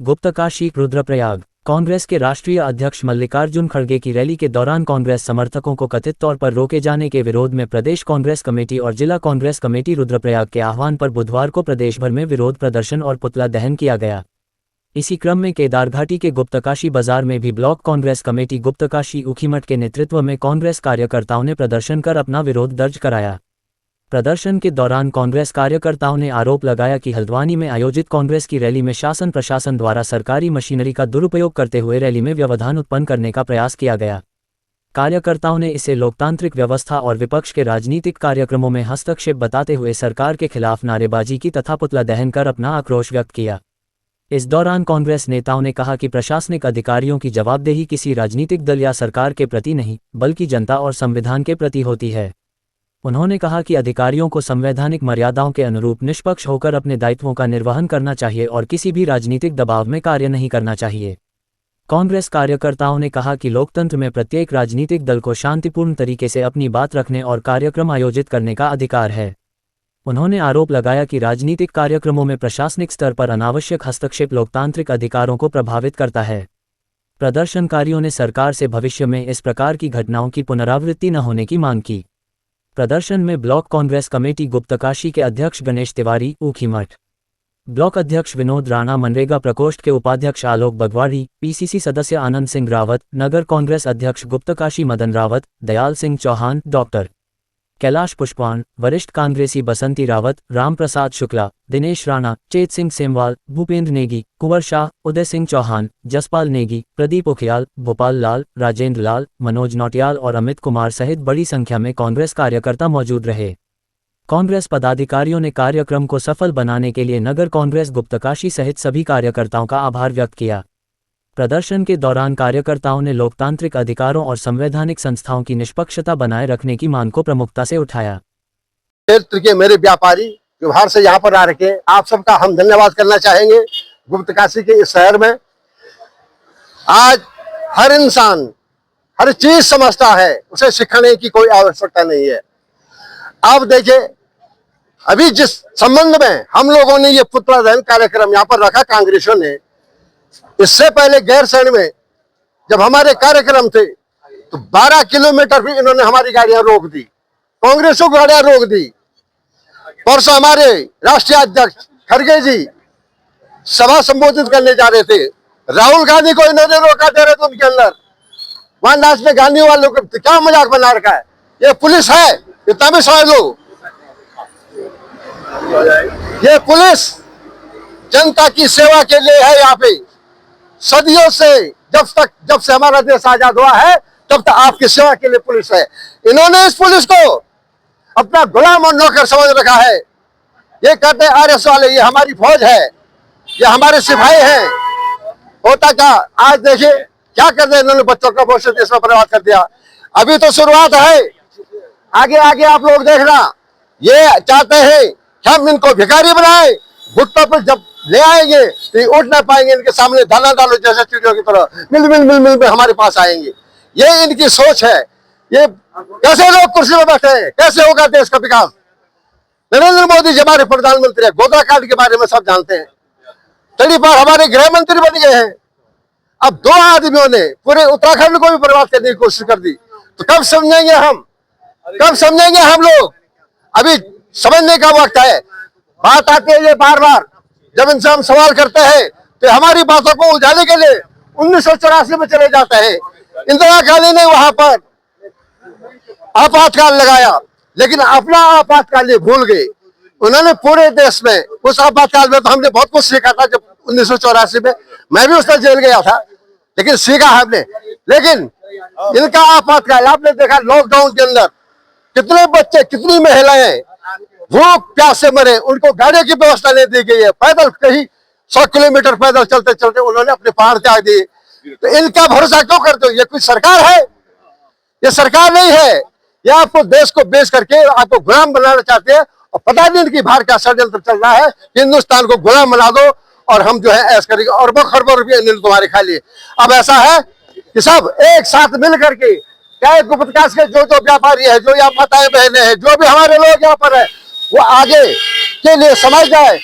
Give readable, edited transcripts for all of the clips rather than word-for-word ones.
गुप्तकाशी रुद्रप्रयाग। कांग्रेस के राष्ट्रीय अध्यक्ष मल्लिकार्जुन खड़गे की रैली के दौरान कांग्रेस समर्थकों को कथित तौर पर रोके जाने के विरोध में प्रदेश कांग्रेस कमेटी और जिला कांग्रेस कमेटी रुद्रप्रयाग के आह्वान पर बुधवार को प्रदेश भर में विरोध प्रदर्शन और पुतला दहन किया गया। इसी क्रम में केदारघाटी के गुप्तकाशी बाजार में भी ब्लॉक कांग्रेस कमेटी गुप्तकाशी ऊखीमठ के नेतृत्व में कांग्रेस कार्यकर्ताओं ने प्रदर्शन कर अपना विरोध दर्ज कराया। प्रदर्शन के दौरान कांग्रेस कार्यकर्ताओं ने आरोप लगाया कि हल्द्वानी में आयोजित कांग्रेस की रैली में शासन प्रशासन द्वारा सरकारी मशीनरी का दुरुपयोग करते हुए रैली में व्यवधान उत्पन्न करने का प्रयास किया गया। कार्यकर्ताओं ने इसे लोकतांत्रिक व्यवस्था और विपक्ष के राजनीतिक कार्यक्रमों में हस्तक्षेप बताते हुए सरकार के खिलाफ नारेबाजी की तथा पुतला दहन कर अपना आक्रोश व्यक्त किया। इस दौरान कांग्रेस नेताओं ने कहा कि प्रशासनिक अधिकारियों की जवाबदेही किसी राजनीतिक दल या सरकार के प्रति नहीं, बल्कि जनता और संविधान के प्रति होती है। उन्होंने कहा कि अधिकारियों को संवैधानिक मर्यादाओं के अनुरूप निष्पक्ष होकर अपने दायित्वों का निर्वहन करना चाहिए और किसी भी राजनीतिक दबाव में कार्य नहीं करना चाहिए। कांग्रेस कार्यकर्ताओं ने कहा कि लोकतंत्र में प्रत्येक राजनीतिक दल को शांतिपूर्ण तरीके से अपनी बात रखने और कार्यक्रम आयोजित करने का अधिकार है। उन्होंने आरोप लगाया कि राजनीतिक कार्यक्रमों में प्रशासनिक स्तर पर अनावश्यक हस्तक्षेप लोकतांत्रिक अधिकारों को प्रभावित करता है। प्रदर्शनकारियों ने सरकार से भविष्य में इस प्रकार की घटनाओं की पुनरावृत्ति न होने की मांग की। प्रदर्शन में ब्लॉक कांग्रेस कमेटी गुप्तकाशी के अध्यक्ष गणेश तिवारी ऊखीमठ, ब्लॉक अध्यक्ष विनोद राणा, मनरेगा प्रकोष्ठ के उपाध्यक्ष आलोक बगवाड़ी, पीसीसी सदस्य आनंद सिंह रावत, नगर कांग्रेस अध्यक्ष गुप्तकाशी मदन रावत, दयाल सिंह चौहान, डॉक्टर कैलाश पुष्पान, वरिष्ठ कांग्रेसी बसंती रावत, राम प्रसाद शुक्ला, दिनेश राणा, चेत सिंह सेमवाल, भूपेंद्र नेगी, कुंवर शाह, उदय सिंह चौहान, जसपाल नेगी, प्रदीप उखियाल, भोपाल लाल, राजेंद्र लाल, मनोज नौटियाल और अमित कुमार सहित बड़ी संख्या में कांग्रेस कार्यकर्ता मौजूद रहे। कांग्रेस पदाधिकारियों ने कार्यक्रम को सफल बनाने के लिए नगर कांग्रेस गुप्तकाशी सहित सभी कार्यकर्ताओं का आभार व्यक्त किया। प्रदर्शन के दौरान कार्यकर्ताओं ने लोकतांत्रिक अधिकारों और संवैधानिक संस्थाओं की निष्पक्षता बनाए रखने की मांग को प्रमुखता से उठाया। क्षेत्र के मेरे व्यापारी जो बाहर से यहाँ पर आ रखे, आप सबका हम धन्यवाद करना चाहेंगे। गुप्तकाशी के इस शहर में आज हर इंसान हर चीज समझता है, उसे सिखाने की कोई आवश्यकता नहीं है। आप देखिए, अभी जिस संबंध में हम लोगों ने ये पुतला दहन कार्यक्रम यहाँ पर रखा कांग्रेसियों ने, इससे पहले गैरसैंण में जब हमारे कार्यक्रम थे तो 12 किलोमीटर भी इन्होंने हमारी गाड़ियां रोक दी, कांग्रेसों की गाड़ियां रोक दी। परसों हमारे राष्ट्रीय अध्यक्ष खड़गे जी सभा संबोधित करने जा रहे थे, राहुल गांधी को इन्होंने रोका दे रहे थे उनके अंदर। वहां लास्ट में गांधी वालों को क्या मजाक बना रखा है, ये पुलिस है, इतना भी समझ लो। ये पुलिस जनता की सेवा के लिए है। यहाँ पे सदियों से जब से हमारा देश आजाद हुआ है तब तक आपकी सेवा के लिए पुलिस है। इन्होंने इस पुलिस को अपना गुलाम और नौकर समझ रखा है। ये कहते हैं आरएस वाले, ये हमारी फौज है, ये हमारे सिपाही हैं। होता क्या, आज देखिए क्या कर दिया इन्होंने, बच्चों का भविष्य देश में बर्बाद कर दिया। अभी तो शुरुआत है, आगे आगे आप लोग देखना। ये चाहते हैं कि हम इनको भिखारी बनाए, घुटनों पर जब ले आएंगे तो उठ ना पाएंगे, इनके सामने दाना डालो जैसे चिड़ियों की तरह मिल मिल मिल मिल में हमारे पास आएंगे। ये इनकी सोच है। ये कैसे लोग कुर्सी में बैठे हैं, कैसे होगा देश का विकास। नरेंद्र मोदी जी हमारे प्रधानमंत्री है, गोदा कांड के बारे में सब जानते हैं। तड़ी पर हमारे गृह मंत्री बन गए हैं। अब 2 आदमियों ने पूरे उत्तराखंड को भी बर्बाद करने की कोशिश कर दी, तो कब समझेंगे हम, कब समझेंगे हम लोग। अभी समझने का वक्त है। बात आती है ये बार बार जब इनसे हम सवाल करते हैं तो हमारी बातों को उलझाने के लिए 1984 में चले जाते हैं। इंदिरा गांधी ने वहां पर आपातकाल लगाया, लेकिन अपना आपातकाल ये भूल गए। उन्होंने पूरे देश में उस आपातकाल में तो हमने बहुत कुछ सीखा था। जब 1984 में मैं भी उसमें जेल गया था, लेकिन सीखा हमने। लेकिन इनका आपातकाल आपने देखा, लॉकडाउन के अंदर कितने बच्चे, कितनी महिलाएं भूख प्यास से मरे, उनको गाड़ी की व्यवस्था नहीं दी गई है। पैदल कहीं 100 किलोमीटर पैदल चलते चलते उन्होंने अपने पहाड़ त्याग दिए। तो इनका भरोसा क्यों करते हो? ये कोई सरकार है? ये सरकार नहीं है। ये आपको देश को बेच करके आपको गुलाम बनाना चाहते हैं, और पता नहीं इनकी बाहर का षड्यंत्र चल रहा है। हिंदुस्तान को गुलाम बना दो और हम जो है ऐसा करेंगे, और खरबों रुपये इन्होंने तुम्हारे खा लिए। अब ऐसा है कि सब एक साथ मिल करके, चाहे गुप्तकाशी के जो व्यापारी है, जो यहाँ माताएं बहने हैं, जो भी हमारे लोग यहाँ पर है, वो आगे के लिए समझ जाए,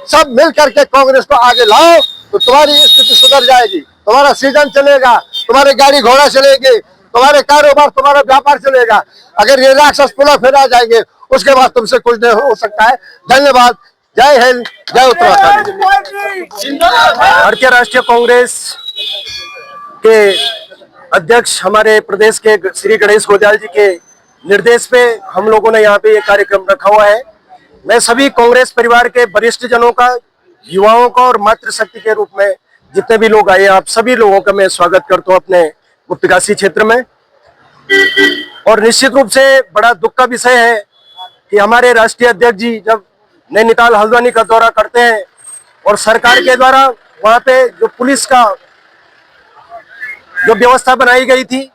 सब मिल करके कांग्रेस को आगे लाओ। तो तुम्हारी स्थिति सुधर जाएगी, तुम्हारा सीजन चलेगा, तुम्हारी गाड़ी घोड़ा चलेगी, तुम्हारे कारोबार, तुम्हारा व्यापार चलेगा। अगर ये राक्षस पुनः फिर आ जाएंगे, उसके बाद तुमसे कुछ नहीं हो सकता है। धन्यवाद। जय हिंद, जय उत्तराखंड। भारतीय राष्ट्रीय कांग्रेस के अध्यक्ष हमारे प्रदेश के श्री गणेश गोजाल जी के निर्देश पे हम लोगों ने यहाँ पे ये कार्यक्रम रखा हुआ है। मैं सभी कांग्रेस परिवार के वरिष्ठ जनों का, युवाओं का और मातृशक्ति के रूप में जितने भी लोग आए, आप सभी लोगों का मैं स्वागत करता हूँ अपने गुप्तकाशी क्षेत्र में। और निश्चित रूप से बड़ा दुख का विषय है कि हमारे राष्ट्रीय अध्यक्ष जी जब नैनीताल हल्द्वानी का दौरा करते हैं और सरकार के द्वारा वहां पे जो पुलिस का जो व्यवस्था बनाई गई थी,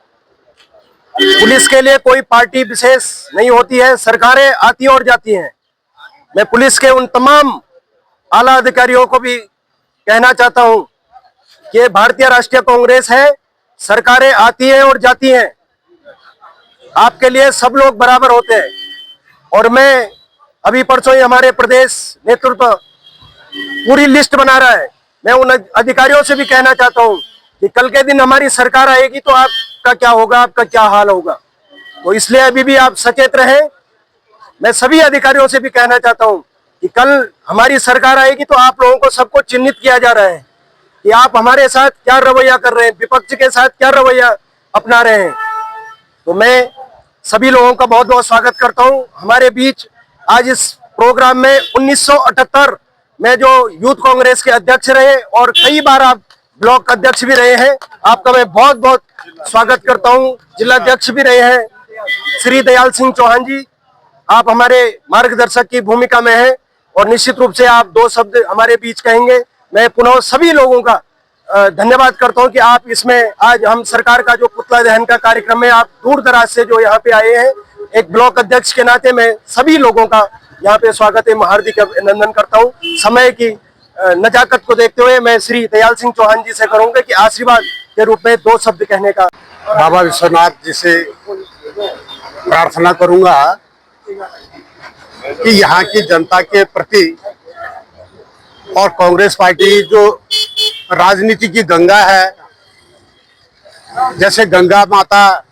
पुलिस के लिए कोई पार्टी विशेष नहीं होती है, सरकारें आती और जाती हैं। मैं पुलिस के उन तमाम आला अधिकारियों को भी कहना चाहता हूं कि भारतीय राष्ट्रीय कांग्रेस है, सरकारें आती हैं और जाती हैं, आपके लिए सब लोग बराबर होते हैं। और मैं अभी परसों ही हमारे प्रदेश नेतृत्व पूरी लिस्ट बना रहा है। मैं उन अधिकारियों से भी कहना चाहता हूं कि कल के दिन हमारी सरकार आएगी तो आपका क्या होगा, आपका क्या हाल होगा। तो इसलिए अभी भी आप सचेत रहें। मैं सभी अधिकारियों से भी कहना चाहता हूं कि कल हमारी सरकार आएगी तो आप लोगों को सबको चिन्हित किया जा रहा है कि आप हमारे साथ क्या रवैया कर रहे हैं, विपक्ष के साथ क्या रवैया अपना रहे हैं। तो मैं सभी लोगों का बहुत बहुत स्वागत करता हूं। हमारे बीच आज इस प्रोग्राम में 1978 में जो यूथ कांग्रेस के अध्यक्ष रहे और कई बार आप ब्लॉक अध्यक्ष भी रहे हैं, आपका मैं बहुत बहुत स्वागत करता हूं। जिला अध्यक्ष भी रहे हैं श्री दयाल सिंह चौहान जी, आप हमारे मार्गदर्शक की भूमिका में हैं और निश्चित रूप से आप दो शब्द हमारे बीच कहेंगे। मैं पुनः सभी लोगों का धन्यवाद करता हूं कि आप इसमें आज हम सरकार का जो पुतला दहन का कार्यक्रम है, आप दूर दराज से जो यहाँ पे आए हैं, एक ब्लॉक अध्यक्ष के नाते मैं सभी लोगों का यहाँ पे स्वागत है, हार्दिक अभिनंदन करता हूँ। समय की नजाकत को देखते हुए मैं श्री दयाल सिंह चौहान जी से करूंगा कि आशीर्वाद के रूप में दो शब्द कहने का। बाबा विश्वनाथ जी से प्रार्थना करूंगा कि यहाँ की जनता के प्रति और कांग्रेस पार्टी जो राजनीति की गंगा है, जैसे गंगा माता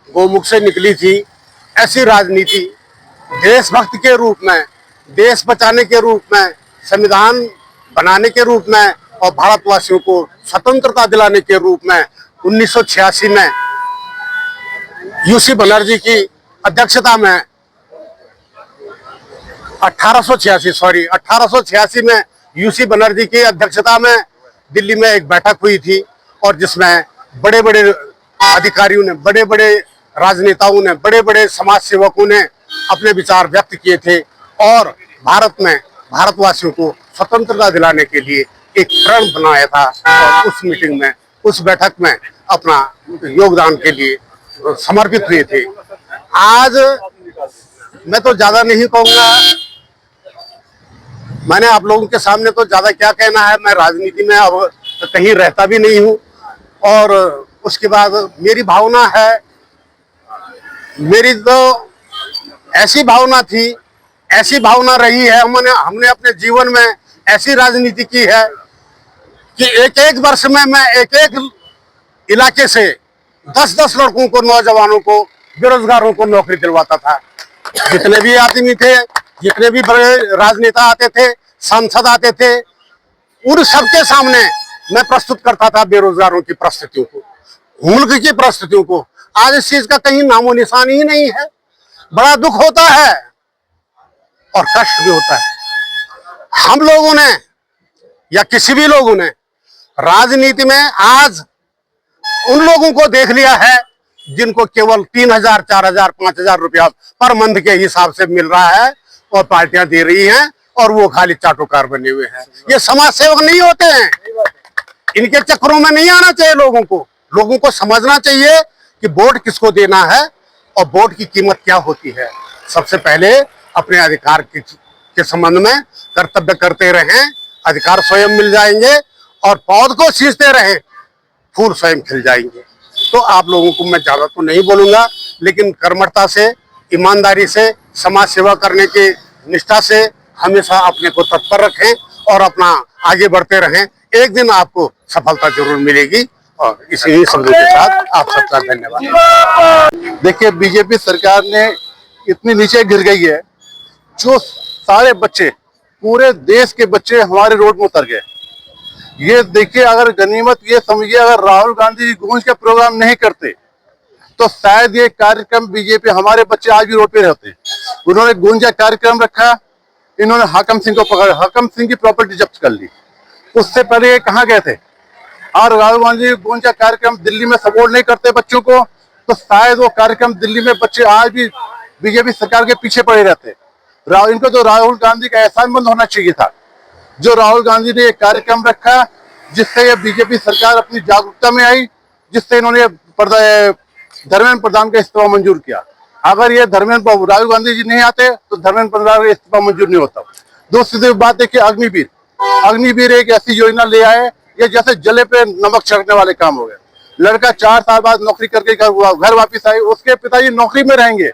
गोमुख से निकली थी, ऐसी राजनीति देशभक्त के रूप में, देश बचाने के रूप में, संविधान बनाने के रूप में और भारतवासियों को स्वतंत्रता दिलाने के रूप में 1986 में यूसी बनर्जी की अध्यक्षता में 1886 में यूसी बनर्जी की अध्यक्षता में दिल्ली में एक बैठक हुई थी और जिसमें बड़े बड़े अधिकारियों ने, बड़े बड़े राजनेताओं ने, बड़े बड़े समाज सेवकों ने अपने विचार व्यक्त किए थे और भारत में भारतवासियों को स्वतंत्रता दिलाने के लिए एक प्रण बनाया था और उस मीटिंग में, उस बैठक में अपना योगदान के लिए समर्पित हुए थे। आज मैं तो ज्यादा नहीं कहूंगा, मैंने आप लोगों के सामने तो ज्यादा क्या कहना है, मैं राजनीति में अब कहीं रहता भी नहीं हूं। और उसके बाद मेरी भावना है, मेरी तो ऐसी भावना थी, ऐसी भावना रही है, हमने अपने जीवन में ऐसी राजनीति की है कि एक एक वर्ष में मैं एक एक इलाके से 10-10 लड़कों को, नौजवानों को, बेरोजगारों को नौकरी दिलवाता था। जितने भी आदमी थे, जितने भी बड़े राजनेता आते थे, सांसद आते थे, उन सबके सामने मैं प्रस्तुत करता था बेरोजगारों की परिस्थितियों को, मुल्क की परिस्थितियों को। आज इस चीज का कहीं नामो निशान ही नहीं है। बड़ा दुख होता है और कष्ट भी होता है। हम लोगों ने या किसी भी लोगों ने राजनीति में आज उन लोगों को देख लिया है जिनको केवल 3,000, 4,000, 5,000 रुपया पर मंथ के हिसाब से मिल रहा है और पार्टियां दे रही हैं और वो खाली चाटुकार बने हुए हैं। ये समाज सेवक नहीं होते हैं, इनके चक्करों में नहीं आना चाहिए। लोगों को समझना चाहिए कि वोट किसको देना है और वोट की कीमत क्या होती है। सबसे पहले अपने अधिकार के संबंध में कर्तव्य करते रहें, अधिकार स्वयं मिल जाएंगे और पौध को सींचते रहें, फूल स्वयं खिल जाएंगे। तो आप लोगों को मैं ज्यादा तो नहीं बोलूंगा, लेकिन कर्मठता से, ईमानदारी से, समाज सेवा करने की निष्ठा से हमेशा अपने को तत्पर रखें और अपना आगे बढ़ते रहें। एक दिन आपको सफलता जरूर मिलेगी। और इसी शब्दों के साथ आप सबका धन्यवाद। देखिए, बीजेपी सरकार ने इतनी नीचे गिर गई है, जो सारे बच्चे, पूरे देश के बच्चे हमारे रोड में उतर गए। ये देखिए, अगर गनीमत ये समझिए, अगर राहुल गांधी जी गूंज के प्रोग्राम नहीं करते तो शायद ये कार्यक्रम बीजेपी, हमारे बच्चे आज भी रोड पे रहते। उन्होंने गूंजा कार्यक्रम रखा, इन्होंने हाकम सिंह को पकड़ा, हाकम सिंह की प्रॉपर्टी जब्त कर ली। उससे पहले ये कहाँ गए थे? और राहुल गांधी गूंजा कार्यक्रम दिल्ली में सपोर्ट नहीं करते बच्चों को, तो शायद वो कार्यक्रम दिल्ली में बच्चे आज भी बीजेपी सरकार के पीछे पड़े रहते। इनको तो राहुल गांधी का एहसान मंद होना चाहिए था, जो राहुल गांधी ने एक कार्यक्रम रखा जिससे ये बीजेपी सरकार अपनी जागरूकता में आई, जिससे इन्होंने धर्मेंद्र प्रधान का इस्तीफा मंजूर किया। अगर ये राहुल गांधी जी नहीं आते तो धर्मेंद्र प्रधान का इस्तीफा मंजूर नहीं होता। दूसरी बात देखिए, अग्निवीर, अग्निवीर एक ऐसी योजना ले आए, ये जैसे जले पे नमक छिड़कने वाले काम हो गए। लड़का 4 साल बाद नौकरी करके घर वापिस आए, उसके पिताजी नौकरी में रहेंगे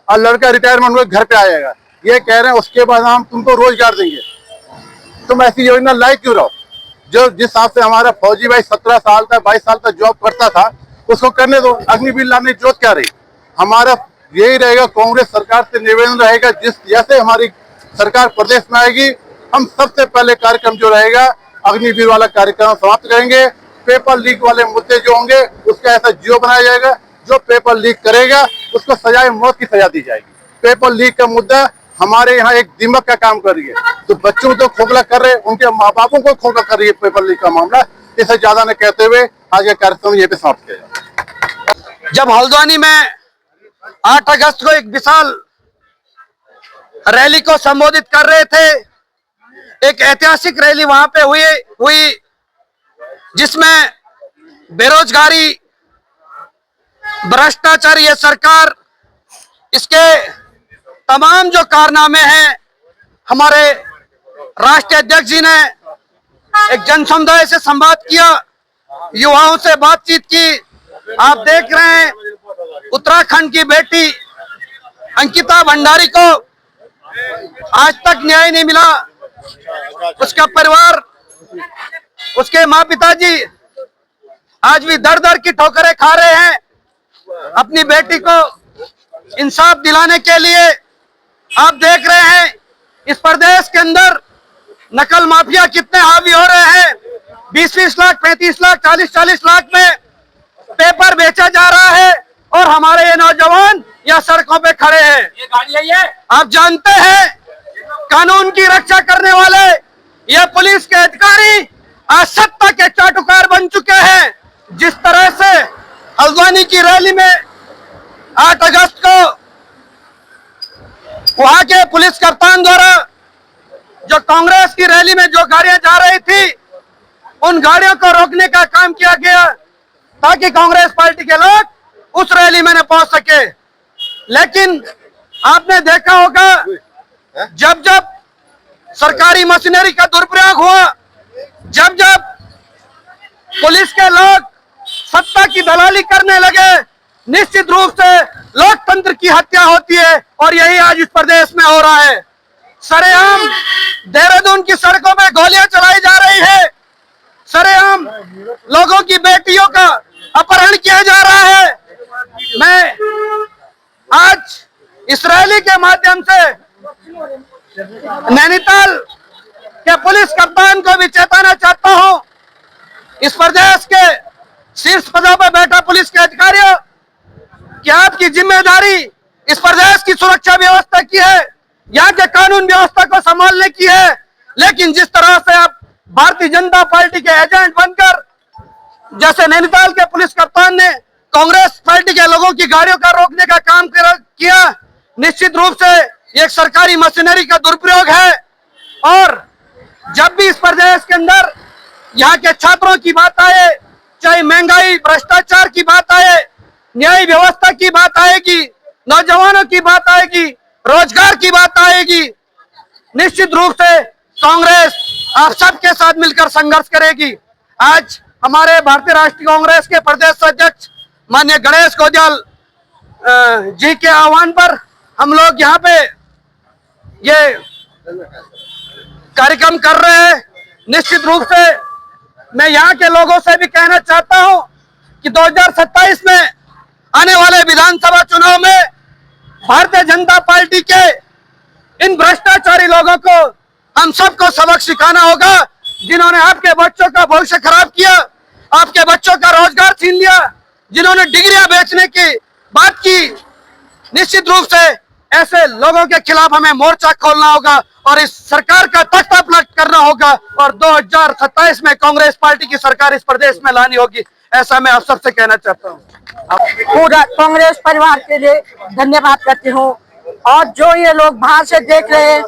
और लड़का रिटायरमेंट होकर घर पे आएगा। ये कह रहे हैं उसके बाद हम तुमको रोजगार देंगे। तुम ऐसी योजना लाई क्यों रहो? जो जिस हिसाब से हमारा फौजी भाई 17 साल का 22 साल का जॉब करता था, उसको करने दो। अग्निवीर लाने की जरूरत क्या रही? हमारा यही रहेगा, कांग्रेस सरकार से निवेदन रहेगा, जैसे हमारी सरकार प्रदेश में आएगी, हम सबसे पहले कार्यक्रम जो रहेगा अग्निवीर वाला कार्यक्रम समाप्त करेंगे। पेपर लीक वाले मुद्दे जो होंगे उसका ऐसा जियो बनाया जाएगा, जो पेपर लीक करेगा उसको सजाए मौत की सजा दी जाएगी। पेपर लीक का मुद्दा हमारे यहाँ एक दिमाग का काम कर रही है, तो बच्चों को खोखला कर रहे हैं, उनके माँ बापों को खोखला कर रही है पेपर लीक का मामला। इसे ज्यादा न कहते हुए आज का कार्यक्रम ये पे समाप्त किया जाए। जब हल्द्वानी में 8 अगस्त को एक विशाल रैली को संबोधित कर रहे थे, एक ऐतिहासिक रैली वहां पे हुई जिसमें बेरोजगारी, भ्रष्टाचार, ये सरकार, इसके तमाम जो कारनामे हैं, हमारे राष्ट्रीय अध्यक्ष जी ने एक जन समुदाय से संवाद किया, युवाओं से बातचीत की। आप देख रहे हैं उत्तराखंड की बेटी अंकिता भंडारी को आज तक न्याय नहीं मिला। उसका परिवार, उसके माँ पिताजी आज भी दर दर की ठोकरें खा रहे हैं। अपनी बेटी को इंसाफ दिलाने के लिए आप देख रहे हैं इस प्रदेश के अंदर नकल माफिया कितने हावी हो रहे हैं। 20-20 लाख, 35 लाख, 40-40 लाख में पेपर बेचा जा रहा है और हमारे ये नौजवान या सड़कों पे खड़े हैं। ये गाड़ी है, आप जानते हैं कानून की रक्षा करने वाले ये पुलिस के अधिकारी आज सत्ता के चाटुकार बन चुके हैं। जिस तरह से हल्द्वानी की रैली में 8 अगस्त को वहां के पुलिस कप्तान द्वारा जो कांग्रेस की रैली में जो गाड़ियां जा रही थी, उन गाड़ियों को रोकने का काम किया गया ताकि कांग्रेस पार्टी के लोग उस रैली में न पहुंच सके। लेकिन आपने देखा होगा, जब जब सरकारी मशीनरी का दुरुपयोग हुआ, जब जब पुलिस के लोग सत्ता की दलाली करने लगे, निश्चित रूप से लोकतंत्र की हत्या होती है और यही आज इस प्रदेश में हो रहा है। सरेआम देहरादून की सड़कों में गोलियां चलाई जा रही है, सरेआम लोगों की बेटियों का अपहरण किया जा रहा है। मैं आज इस रैली के माध्यम से नैनीताल के पुलिस कप्तान को भी चेताना चाहता हूं, इस प्रदेश के शीर्ष पदों पर बैठा पुलिस के अधिकारियों, कि आपकी जिम्मेदारी इस प्रदेश की सुरक्षा व्यवस्था की है, यहाँ के कानून व्यवस्था को संभालने की है। लेकिन जिस तरह से आप भारतीय जनता पार्टी के एजेंट बनकर, जैसे नैनीताल के पुलिस कप्तान ने कांग्रेस पार्टी के लोगों की गाड़ियों का रोकने का काम किया, निश्चित रूप से एक सरकारी मशीनरी का दुरुपयोग है। और जब भी इस प्रदेश के अंदर यहाँ के छात्रों की बात आए, चाहे महंगाई, भ्रष्टाचार की बात आए, न्याय व्यवस्था की बात आएगी, नौजवानों की बात आएगी, रोजगार की बात आएगी, निश्चित रूप से कांग्रेस आप सबके साथ मिलकर संघर्ष करेगी। आज हमारे भारतीय राष्ट्रीय कांग्रेस के प्रदेश अध्यक्ष माननीय गणेश गोजाल जी के आह्वान पर हम लोग यहाँ पे ये कार्यक्रम कर रहे हैं। निश्चित रूप से मैं यहाँ के लोगों से भी कहना चाहता हूँ कि 2027 में आने वाले विधानसभा चुनाव में भारतीय जनता पार्टी के इन भ्रष्टाचारी लोगों को हम सबको सबक सिखाना होगा, जिन्होंने आपके बच्चों का भविष्य खराब किया, आपके बच्चों का रोजगार छीन लिया, जिन्होंने डिग्रियां बेचने की बात की। निश्चित रूप से ऐसे लोगों के खिलाफ हमें मोर्चा खोलना होगा और इस सरकार का तख्ता पलट करना होगा और 2027 में कांग्रेस पार्टी की सरकार इस प्रदेश में लानी होगी, ऐसा मैं आप सबसे कहना चाहता हूँ। पूरा कांग्रेस परिवार के लिए धन्यवाद करती हूँ। और जो ये लोग बाहर से देख रहे हैं,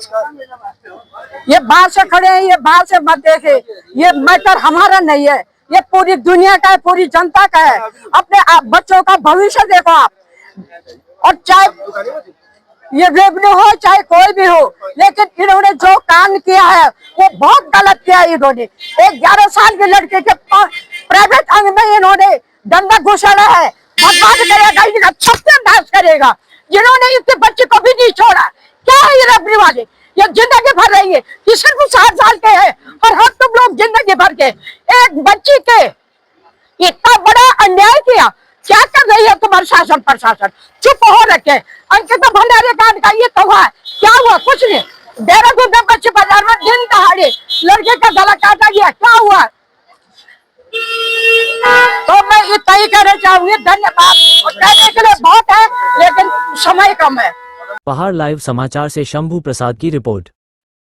ये बाहर से खड़े हैं, ये बाहर से मत देखे, ये मैटर हमारा नहीं है, ये पूरी दुनिया का है, पूरी जनता का है। अपने बच्चों का भविष्य देखो आप। और चाहे ये रेवेन्यू हो चाहे कोई भी हो, लेकिन इन्होंने जो काम किया है वो बहुत गलत किया है। इन्होंने एक 11 साल के लड़के के प्राइवेट अंग में इन्होंने डंडा घुसाना है, बर्बाद करेगा, इनका सत्यानाश करेगा। जिन्होंने इसके बच्चे को भी नहीं छोड़ा, क्या है ये रेवेन्यू वाले, ये जिंदगी भर रहेंगे। ये सिर्फ 60 साल के हैं और हम तुम लोग जिंदगी भर के एक बच्ची के इतना बड़ा अन्याय किया। क्या कर रही है तुम्हारे शासन प्रशासन? चुप हो रखे। अंकित भंडारे कांड का ये तो हुआ, क्या हुआ? कुछ नहीं। देहरादून में बच्चे बाजार में दिन दहाड़े लड़के का गला काटा गया, क्या हुआ? तो मैं इतना ही कहना चाहूंगी। धन्यवाद। और कहने के लिए बहुत है लेकिन समय कम है। पहाड़ लाइव समाचार से शंभू प्रसाद की रिपोर्ट।